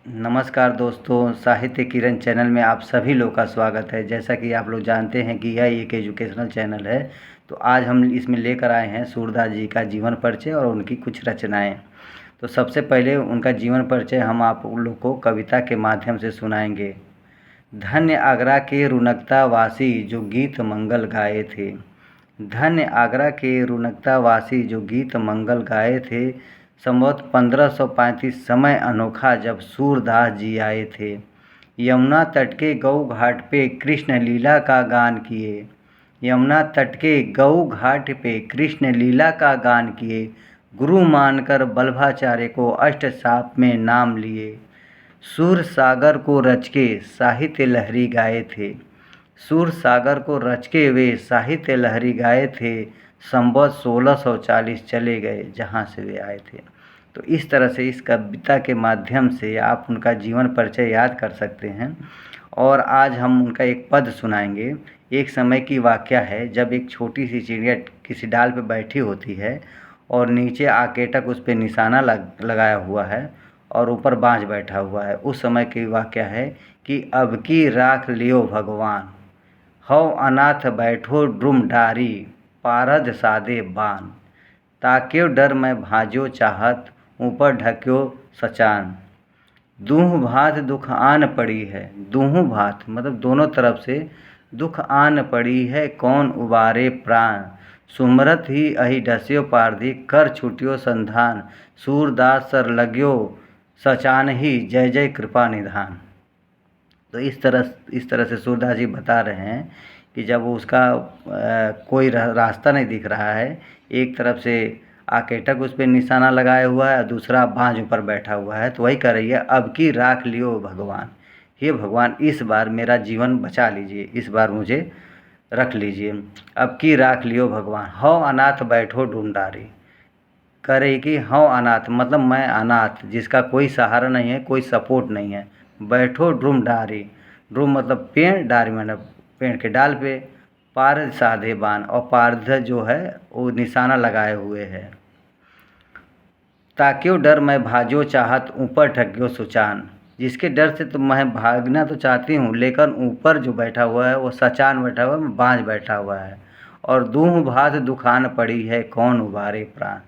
नमस्कार दोस्तों, साहित्य किरण चैनल में आप सभी लोग का स्वागत है। जैसा कि आप लोग जानते हैं कि यह एक एजुकेशनल चैनल है, तो आज हम इसमें लेकर आए हैं सूरदास जी का जीवन परिचय और उनकी कुछ रचनाएं। तो सबसे पहले उनका जीवन परिचय हम आप लोग को कविता के माध्यम से सुनाएंगे। धन्य आगरा के रुनकता वासी जो गीत मंगल गाए थे। धन्य आगरा के रुनकता वासी जो गीत मंगल गाए थे। संवत 1535 समय अनोखा जब सूरदास जी आए थे। यमुना तट के गौ घाट पे कृष्ण लीला का गान किए। यमुना तट के गौ घाट पे कृष्ण लीला का गान किए। गुरु मानकर बल्भाचार्य को अष्टसाप में नाम लिए। सूर सागर को रच के साहित्य लहरी गाए थे। सूर सागर को रच के वे साहित्य लहरी गाए थे। संवत 1640 चले गए जहाँ से वे आए थे। तो इस तरह से इस कविता के माध्यम से आप उनका जीवन परिचय याद कर सकते हैं। और आज हम उनका एक पद सुनाएंगे। एक समय की वाकया है जब एक छोटी सी चिड़िया किसी डाल पे बैठी होती है और नीचे आकेटक उस पर निशाना लगाया हुआ है और ऊपर बाज बैठा हुआ है। उस समय की वाकया है कि अब की राख लियो भगवान, हौ अनाथ बैठो ड्रुम डारी, पारद सादे बान, ताक्यो डर मैं भाजो चाहत, ऊपर ढक्यो सचान। दूह भात दुख आन पड़ी है। दूह भात मतलब दोनों तरफ से दुख आन पड़ी है, कौन उबारे प्राण, सुमरत ही अहि डस्यो पारधी, कर छुटियो संधान, सूरदास सर लग्यो सचान ही, जय जय कृपा निधान। तो इस तरह से सूरदास जी बता रहे हैं कि जब उसका कोई रास्ता नहीं दिख रहा है, एक तरफ से आकेटक उस पर निशाना लगाया हुआ है और दूसरा बाँझ ऊपर बैठा हुआ है, तो वही कह रही है अब की राख लियो भगवान, हे भगवान इस बार मेरा जीवन बचा लीजिए, इस बार मुझे रख लीजिए। अब की राख लियो भगवान, हौ अनाथ बैठो ढूंढारी। कह रही कि हौ अनाथ मतलब मैं अनाथ, जिसका कोई सहारा नहीं है, कोई सपोर्ट नहीं है। बैठो ड्रूम डारी, ड्रूम मतलब पेड़, डारी मतलब पेड़ के डाल पे, पारद साधे बान और पारद जो है वो निशाना लगाए हुए है। ताक्यो डर मैं भाजो चाहत, ऊपर ठग्यो सुचान, जिसके डर से तो मैं भागना तो चाहती हूँ, लेकिन ऊपर जो बैठा हुआ है वो सचान बैठा हुआ है, बाँझ बैठा हुआ है। और दूह भात दुखान पड़ी है, कौन उबारे प्राण,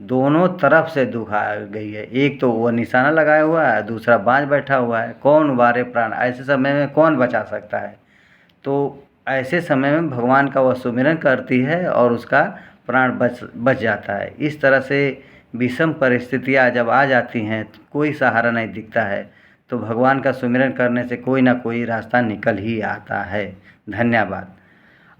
दोनों तरफ से दुख आ गई है। एक तो वो निशाना लगाया हुआ है, दूसरा बाँझ बैठा हुआ है, कौन उबारे प्राण, ऐसे समय में कौन बचा सकता है। तो ऐसे समय में भगवान का वह सुमिरन करती है और उसका प्राण बच जाता है। इस तरह से विषम परिस्थितियाँ जब आ जाती हैं, तो कोई सहारा नहीं दिखता है, तो भगवान का सुमिरन करने से कोई ना कोई रास्ता निकल ही आता है। धन्यवाद।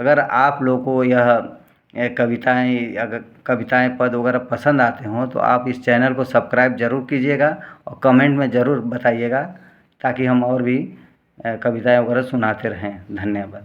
अगर आप लोगों को यह कविताएं पद वगैरह पसंद आते हों तो आप इस चैनल को सब्सक्राइब ज़रूर कीजिएगा और कमेंट में ज़रूर बताइएगा, ताकि हम और भी कविताएं वगैरह सुनाते रहें। धन्यवाद।